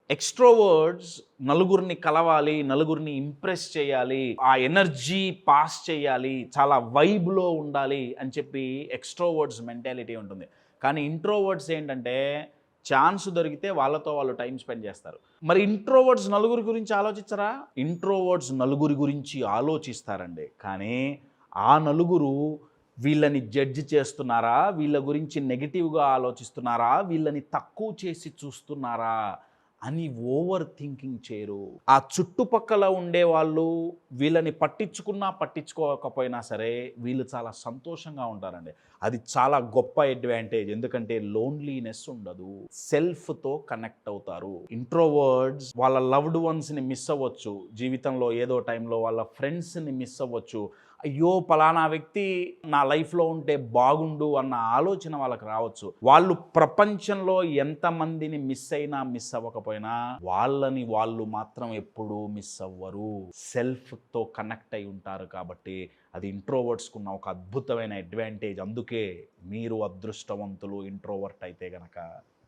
Extroverts నలుగురిని కలవాలి, నలుగురిని ఇంప్రెస్ చేయాలి, ఆ ఎనర్జీ పాస్ చేయాలి, చాలా వైబ్‌లో ఉండాలి అని చెప్పి ఎక్స్‌ట్రోవర్ట్స్ మెంటాలిటీ ఉంటుంది. కానీ ఇంట్రోవర్ట్స్ ఏంటంటే ఛాన్స్ దొరికితే వాళ్ళతో వాళ్ళు టైమ్ స్పెండ్ చేస్తారు. మరి ఇంట్రోవర్ట్స్ నలుగురి గురించి ఆలోచించరా? ఇంట్రోవర్ట్స్ నలుగురి గురించి ఆలోచిస్తారండి. కానీ ఆ నలుగురు వీళ్ళని జడ్జ్ చేస్తున్నారా? వీళ్ళ గురించి నెగెటివ్‌గా ఆలోచిస్తున్నారా? వీళ్ళని తక్కువ చేసి చూస్తున్నారా? అని ఓవర్ థింకింగ్ చేయరు. ఆ చుట్టుపక్కల ఉండేవాళ్ళు వీళ్ళని పట్టించుకున్నా, పట్టించుకోకపోయినా సరే వీళ్ళు చాలా సంతోషంగా ఉంటారండి. అది చాలా గొప్ప అడ్వాంటేజ్. ఎందుకంటే లోన్లీనెస్ ఉండదు. సెల్ఫ్‌తో కనెక్ట్ అవుతారు. ఇంట్రోవర్ట్స్ వాళ్ళ లవ్డ్ వన్స్‌ని మిస్ అవ్వచ్చు. జీవితంలో ఏదో టైంలో వాళ్ళ ఫ్రెండ్స్‌ని మిస్ అవ్వచ్చు. అయ్యో! పలానా వ్యక్తి నా లైఫ్‌లో ఉంటే బాగుండు అన్న ఆలోచన వాళ్ళకి రావచ్చు. వాళ్ళు ప్రపంచంలో ఎంతమందిని మిస్ అయినా, మిస్ అవ్వకపోయినా వాళ్ళని వాళ్ళు మాత్రం ఎప్పుడూ మిస్ అవ్వరు. సెల్ఫ్‌తో కనెక్ట్ అయి ఉంటారు కాబట్టి అది ఇంట్రోవర్ట్స్‌కున్న ఒక అద్భుతమైన అడ్వాంటేజ్. అందుకే మీరు అదృష్టవంతులు ఇంట్రోవర్ట్ అయితే గనక.